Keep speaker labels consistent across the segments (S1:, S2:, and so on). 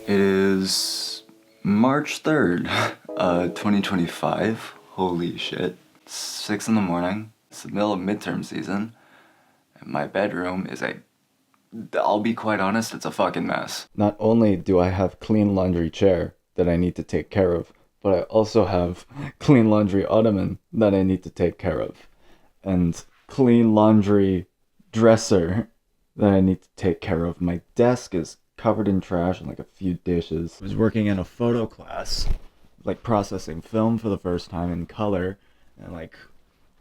S1: It is March 3rd, 2025. Holy shit. It's 6 in the morning. It's the middle of midterm season. And my bedroom is I'll be quite honest, it's a fucking mess. Not only do I have clean laundry chair that I need to take care of, but I also have clean laundry ottoman that I need to take care of. And clean laundry dresser that I need to take care of. My desk is covered in trash and like a few dishes. I was working in a photo class, like processing film for the first time in color, and like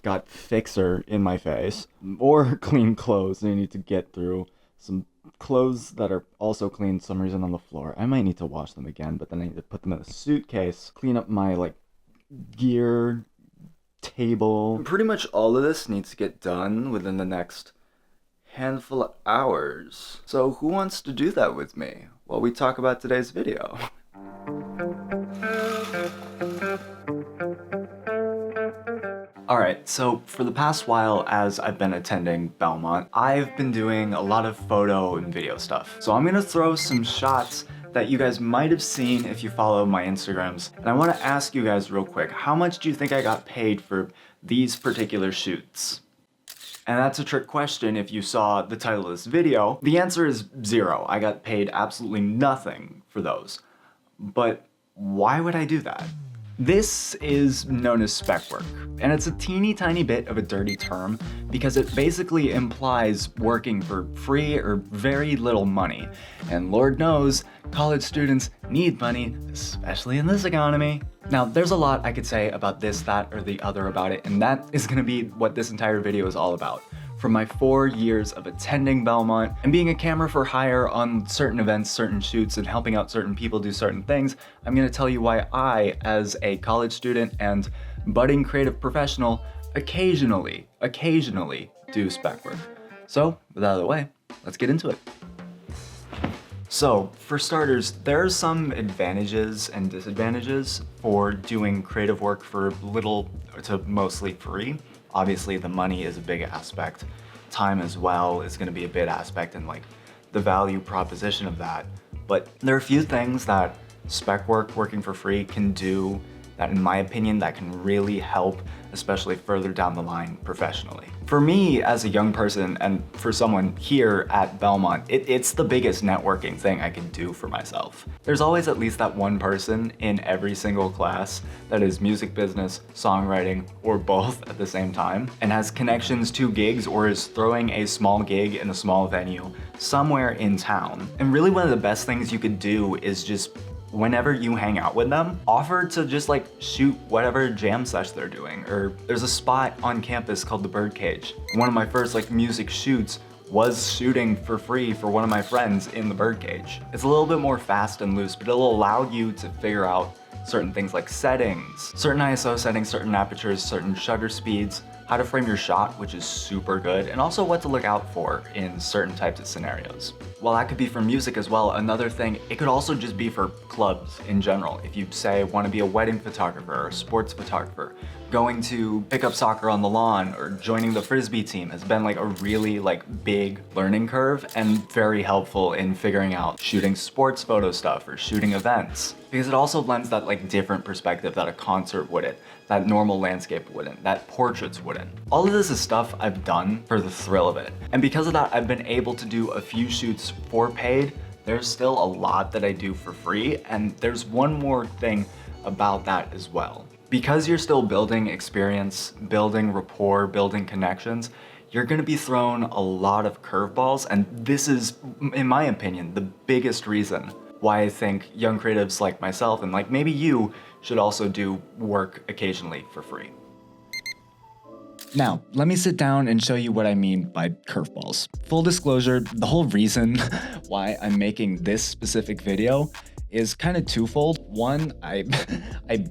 S1: got fixer in my face. Or clean clothes, I need to get through some clothes that are also clean for some reason on the floor. I might need to wash them again, but then I need to put them in a suitcase, clean up my like gear, table. Pretty much all of this needs to get done within the next handful of hours. So who wants to do that with me while we talk about today's video? Alright, so for the past while as I've been attending Belmont, I've been doing a lot of photo and video stuff. So I'm gonna throw some shots that you guys might have seen if you follow my Instagrams. And I wanna ask you guys real quick, how much do you think I got paid for these particular shoots? And that's a trick question if you saw the title of this video. The answer is 0. I got paid absolutely nothing for those. But why would I do that? This is known as spec work, and it's a teeny tiny bit of a dirty term because it basically implies working for free or very little money. And Lord knows, college students need money, especially in this economy. Now, there's a lot I could say about this, that, or the other about it, and that is gonna be what this entire video is all about. From my 4 years of attending Belmont and being a camera for hire on certain events, certain shoots, and helping out certain people do certain things, I'm gonna tell you why I, as a college student and budding creative professional, occasionally do spec work. So, with that out of the way, let's get into it. So, for starters, there are some advantages and disadvantages for doing creative work for little to mostly free. Obviously, the money is a big aspect. Time as well is gonna be a big aspect, and like the value proposition of that. But there are a few things that spec work, working for free, can do that, in my opinion, that can really help, especially further down the line professionally. For me, as a young person, and for someone here at Belmont, it's the biggest networking thing I can do for myself. There's always at least that one person in every single class that is music business, songwriting, or both at the same time, and has connections to gigs or is throwing a small gig in a small venue somewhere in town. And really one of the best things you could do is just, whenever you hang out with them, offer to just like shoot whatever jam sesh they're doing. Or there's a spot on campus called the Birdcage. One of my first like music shoots was shooting for free for one of my friends in the Birdcage. It's a little bit more fast and loose, but it'll allow you to figure out certain things like settings, certain ISO settings, certain apertures, certain shutter speeds, how to frame your shot, which is super good, and also what to look out for in certain types of scenarios. While that could be for music as well, another thing, it could also just be for clubs in general. If you say want to be a wedding photographer or a sports photographer, going to pick up soccer on the lawn or joining the Frisbee team has been like a really like big learning curve and very helpful in figuring out shooting sports photo stuff or shooting events. Because it also lends that like different perspective that a concert wouldn't, that normal landscape wouldn't, that portraits wouldn't. All of this is stuff I've done for the thrill of it. And because of that, I've been able to do a few shoots for paid. There's still a lot that I do for free, and there's one more thing about that as well. Because you're still building experience, building rapport, building connections, you're gonna be thrown a lot of curveballs, and this is, in my opinion, the biggest reason why I think young creatives like myself and like maybe you should also do work occasionally for free. Now, let me sit down and show you what I mean by curveballs. Full disclosure, the whole reason why I'm making this specific video is kind of twofold. One, I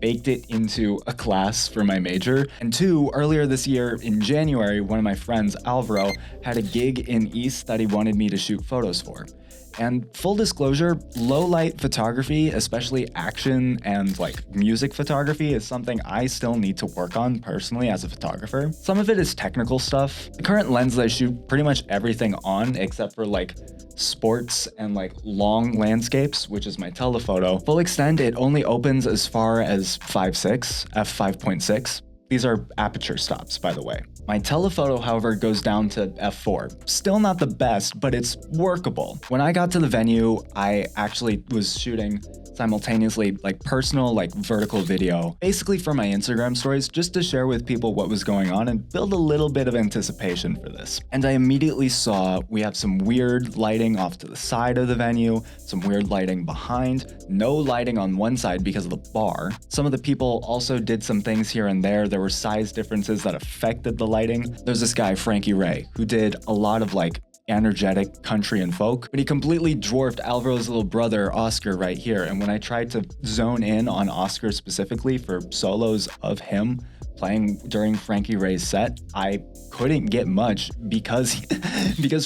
S1: baked it into a class for my major. And two, earlier this year in January, one of my friends, Alvaro, had a gig in East that he wanted me to shoot photos for. And full disclosure, low light photography, especially action and like music photography, is something I still need to work on personally as a photographer. Some of it is technical stuff. The current lens that I shoot pretty much everything on, except for like sports and like long landscapes, which is my telephoto. Full extend, it only opens as far as 5.6, f5.6. These are aperture stops, by the way. My telephoto, however, goes down to f4. Still not the best, but it's workable. When I got to the venue, I actually was shooting simultaneously like personal, like vertical video, basically for my Instagram stories, just to share with people what was going on and build a little bit of anticipation for this. And I immediately saw we have some weird lighting off to the side of the venue, some weird lighting behind, no lighting on one side because of the bar. Some of the people also did some things here and there. There were size differences that affected the lighting. There's this guy, Frankie Ray, who did a lot of like energetic country and folk, but he completely dwarfed Alvaro's little brother, Oscar, right here. And when I tried to zone in on Oscar specifically for solos of him playing during Frankie Ray's set, I couldn't get much because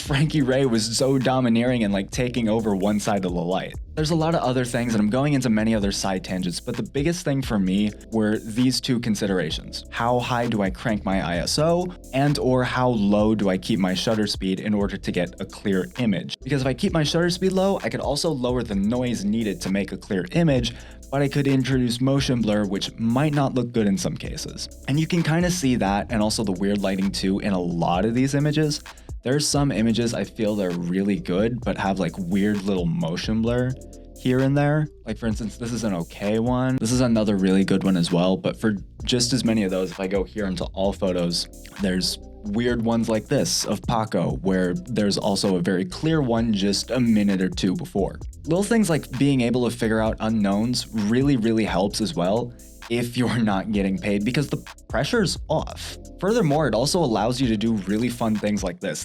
S1: Frankie Ray was so domineering and like taking over one side of the light. There's a lot of other things, and I'm going into many other side tangents, but the biggest thing for me were these two considerations. How high do I crank my ISO, and or how low do I keep my shutter speed in order to get a clear image? Because if I keep my shutter speed low, I could also lower the noise needed to make a clear image, but I could introduce motion blur, which might not look good in some cases. And you can kind of see that, and also the weird lighting too, in a lot of these images. There's some images I feel they're really good, but have like weird little motion blur here and there. Like for instance, this is an okay one. This is another really good one as well, but for just as many of those, if I go here into all photos, there's weird ones like this of Paco, where there's also a very clear one just a minute or two before. Little things like being able to figure out unknowns really helps as well if you're not getting paid, because the pressure's off. Furthermore, it also allows you to do really fun things like this.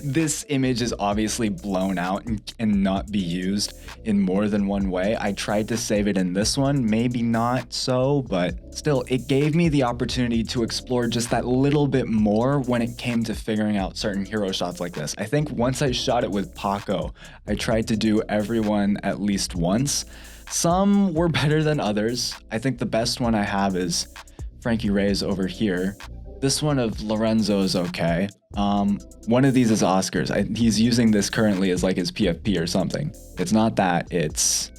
S1: This image is obviously blown out and cannot be used in more than one way. I tried to save it in this one, maybe not so, but still, it gave me the opportunity to explore just that little bit more when it came to figuring out certain hero shots like this. I think once I shot it with Paco, I tried to do everyone at least once. Some were better than others. I think the best one I have is Frankie Ray's over here. This one of Lorenzo is okay. One of these is Oscar's. He's using this currently as like his PFP or something. It's not that, it's...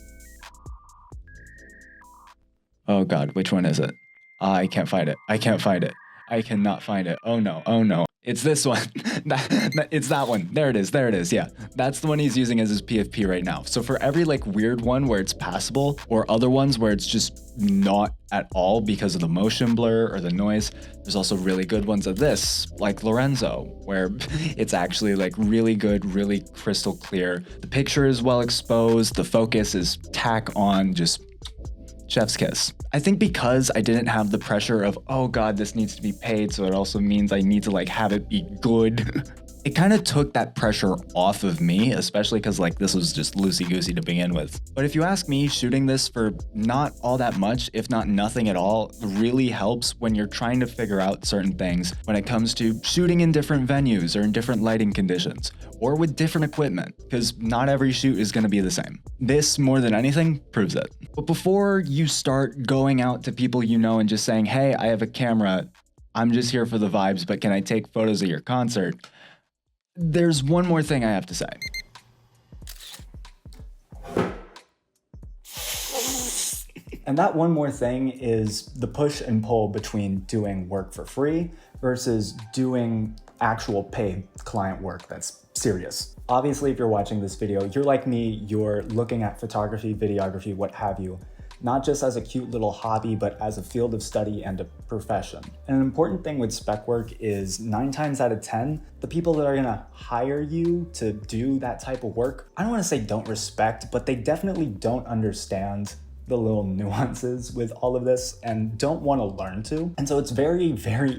S1: Oh God, which one is it? I can't find it. I can't find it. I cannot find it. Oh no, oh no. It's this one. It's that one. There it is. Yeah, that's the one he's using as his PFP right now. So for every like weird one where it's passable, or other ones where it's just not at all because of the motion blur or the noise, there's also really good ones of this, like Lorenzo, where it's actually like really good, really crystal clear. The picture is well exposed. The focus is tack on, just chef's kiss. I think because I didn't have the pressure of, oh God, this needs to be paid, so it also means I need to like have it be good. It kind of took that pressure off of me, especially because like this was just loosey-goosey to begin with. But if you ask me, shooting this for not all that much, if not nothing at all, really helps when you're trying to figure out certain things when it comes to shooting in different venues or in different lighting conditions or with different equipment, because not every shoot is going to be the same. This, more than anything, proves it. But before you start going out to people you know and just saying, hey, I have a camera, I'm just here for the vibes, but can I take photos of your concert? There's one more thing I have to say. And that one more thing is the push and pull between doing work for free versus doing actual paid client work that's serious. Obviously, if you're watching this video, you're like me, you're looking at photography, videography, what have you, not just as a cute little hobby, but as a field of study and a profession. And an important thing with spec work is 9 times out of 10, the people that are gonna hire you to do that type of work, I don't wanna say don't respect, but they definitely don't understand the little nuances with all of this and don't wanna learn to. And so it's very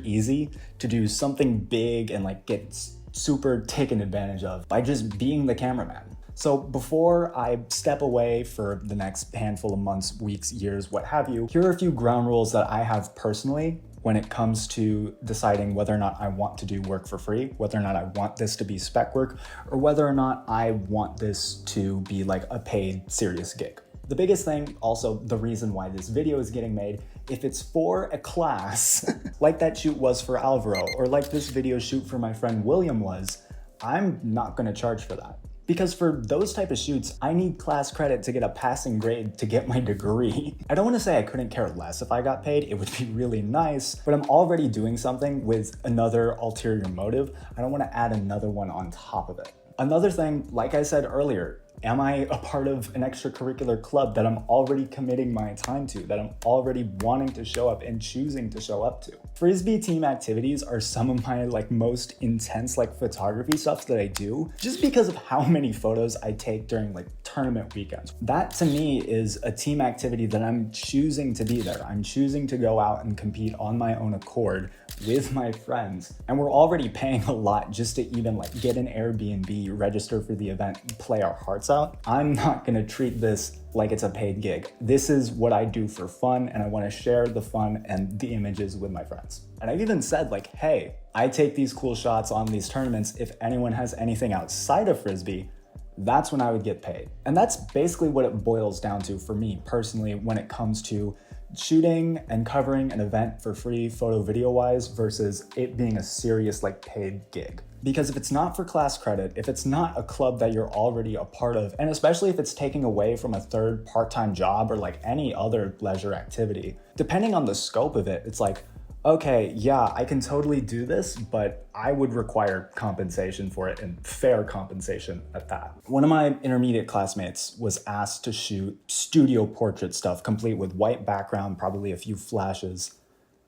S1: easy to do something big and like get super taken advantage of by just being the cameraman. So before I step away for the next handful of months, weeks, years, what have you, here are a few ground rules that I have personally when it comes to deciding whether or not I want to do work for free, whether or not I want this to be spec work, or whether or not I want this to be like a paid serious gig. The biggest thing, also the reason why this video is getting made, if it's for a class, like that shoot was for Alvaro, or like this video shoot for my friend William was, I'm not gonna charge for that.
S2: Because for those type of shoots, I need class credit to get a passing grade to get my degree. I don't want to say I couldn't care less if I got paid, it would be really nice, but I'm already doing something with another ulterior motive. I don't want to add another one on top of it. Another thing, like I said earlier, am I a part of an extracurricular club that I'm already committing my time to, that I'm already wanting to show up and choosing to show up to? Frisbee team activities are some of my most intense photography stuff that I do, just because of how many photos I take during tournament weekends. That to me is a team activity that I'm choosing to be there. I'm choosing to go out and compete on my own accord with my friends. And we're already paying a lot just to even get an Airbnb, register for the event, play our hearts out. I'm not gonna treat this like it's a paid gig. This is what I do for fun, and I wanna share the fun and the images with my friends. And I've even said hey, I take these cool shots on these tournaments. If anyone has anything outside of Frisbee, that's when I would get paid. And that's basically what it boils down to for me personally when it comes to shooting and covering an event for free photo video wise versus it being a serious paid gig. Because if it's not for class credit, if it's not a club that you're already a part of, and especially if it's taking away from a third part-time job or any other leisure activity, depending on the scope of it, it's okay, yeah, I can totally do this, but I would require compensation for it, and fair compensation at that. One of my intermediate classmates was asked to shoot studio portrait stuff, complete with white background, probably a few flashes.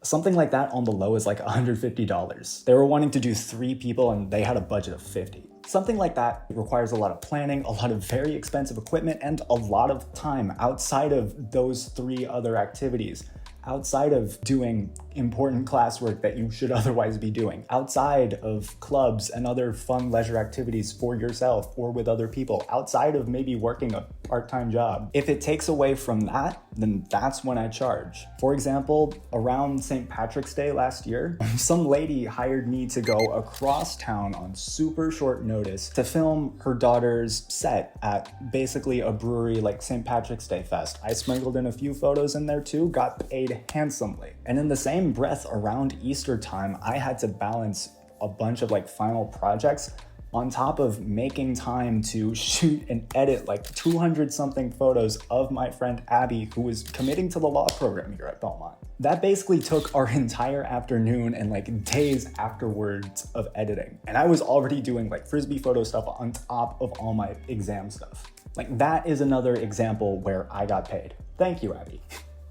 S2: Something like that on the low is $150. They were wanting to do 3 people and they had a budget of 50. Something like that requires a lot of planning, a lot of very expensive equipment, and a lot of time outside of those 3 other activities. Outside of doing important classwork that you should otherwise be doing, outside of clubs and other fun leisure activities for yourself or with other people, outside of maybe working a part-time job. If it takes away from that, then that's when I charge. For example, around St. Patrick's Day last year, some lady hired me to go across town on super short notice to film her daughter's set at basically a brewery like St. Patrick's Day Fest. I sprinkled in a few photos in there too, got paid handsomely. And in the same breath, around Easter time, I had to balance a bunch of final projects on top of making time to shoot and edit 200 something photos of my friend Abby, who was committing to the law program here at Belmont. That basically took our entire afternoon and days afterwards of editing. And I was already doing Frisbee photo stuff on top of all my exam stuff. That is another example where I got paid. Thank you, Abby.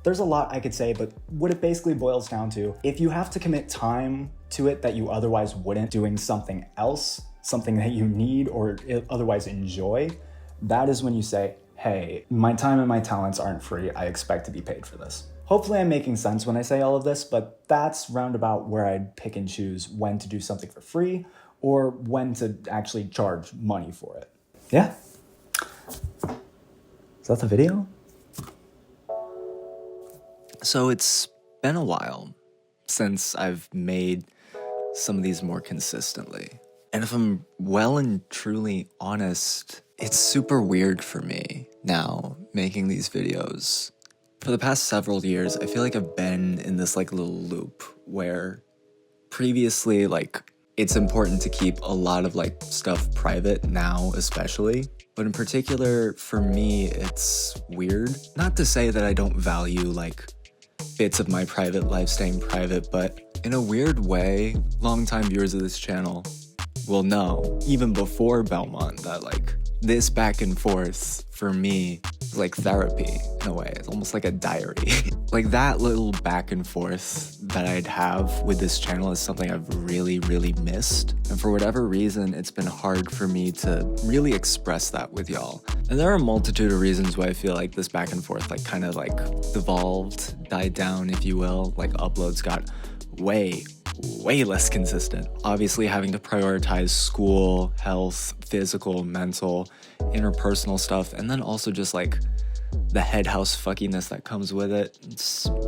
S2: There's a lot I could say, but what it basically boils down to, if you have to commit time to it that you otherwise wouldn't doing something else, something that you need or otherwise enjoy, that is when you say, hey, my time and my talents aren't free. I expect to be paid for this. Hopefully I'm making sense when I say all of this, but that's roundabout where I'd pick and choose when to do something for free or when to actually charge money for it. Yeah. Is that the video?
S1: So it's been a while since I've made some of these more consistently. And if I'm well and truly honest, it's super weird for me now making these videos. For the past several years, I feel like I've been in this little loop where previously it's important to keep a lot of stuff private now especially. But in particular, for me, it's weird. Not to say that I don't value bits of my private life staying private, but in a weird way, longtime viewers of this channel will know, even before Belmont, that this back and forth for me is therapy in a way. It's almost like a diary. That little back and forth that I'd have with this channel is something I've really, really missed. And for whatever reason, it's been hard for me to really express that with y'all. And there are a multitude of reasons why I feel this back and forth kind of devolved, died down, if you will. Uploads got way less consistent. Obviously having to prioritize school, health, physical, mental, interpersonal stuff, and then also just the head house fuckiness that comes with it.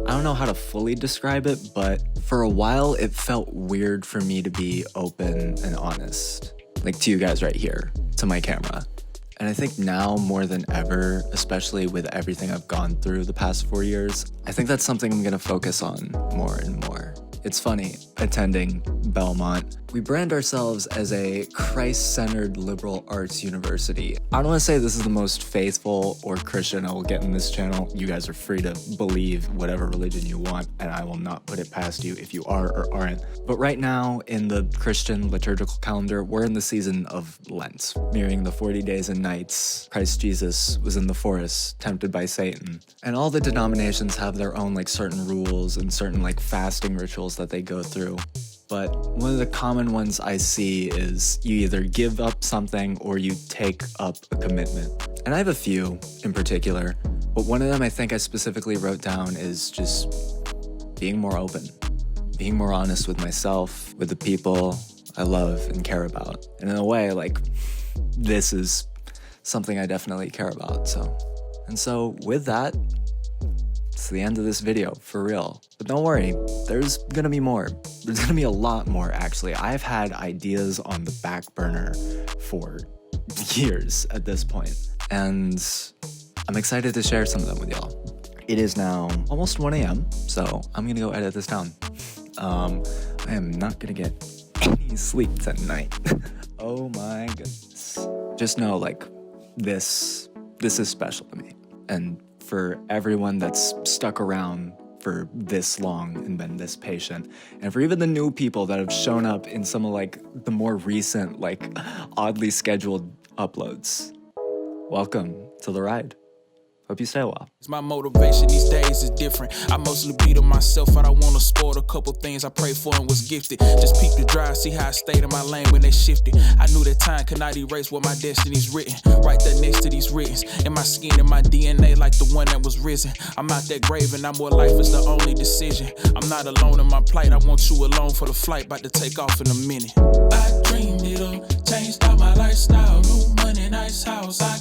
S1: I don't know how to fully describe it, but for a while it felt weird for me to be open and honest. To you guys right here, to my camera. And I think now more than ever, especially with everything I've gone through the past 4 years, I think that's something I'm gonna focus on more and more.
S2: It's funny, attending Belmont, we brand ourselves as a Christ-centered liberal arts university. I don't want to say this is the most faithful or Christian I will get in this channel. You guys are free to believe whatever religion you want, and I will not put it past you if you are or aren't. But right now, in the Christian liturgical calendar, we're in the season of Lent, nearing the 40 days and nights Christ Jesus was in the forest, tempted by Satan. And all the denominations have their own certain rules and certain fasting rituals that they go through. But one of the common ones I see is you either give up something or you take up a commitment. And I have a few in particular, but one of them I think I specifically wrote down is just being more open, being more honest with myself, with the people I love and care about. And in a way, this is something I definitely care about. So with that, it's the end of this video, for real. But don't worry, there's gonna be more. There's gonna be a lot more, actually. I've had ideas on the back burner for years at this point, and I'm excited to share some of them with y'all. It is now almost 1 a.m., so I'm gonna go edit this down. I am not gonna get any sleep tonight. Oh my goodness. Just know, this is special to me. And for everyone that's stuck around for this long and been this patient, and for even the new people that have shown up in some of the more recent, oddly scheduled uploads, welcome to the ride. Hope you stay a while.
S3: My motivation these days is different. I mostly beat on myself. I don't want to spoil a couple things I prayed for and was gifted. Just peep the drive, see how I stayed in my lane when they shifted. I knew that time could not erase what my destiny's written. Right there next to these writtens. In my skin and my DNA like the one that was risen. I'm out that grave and I'm where life is the only decision. I'm not alone in my plight. I want you alone for the flight. About to take off in a minute. I dreamed it up. Changed all my lifestyle. New money, nice house. I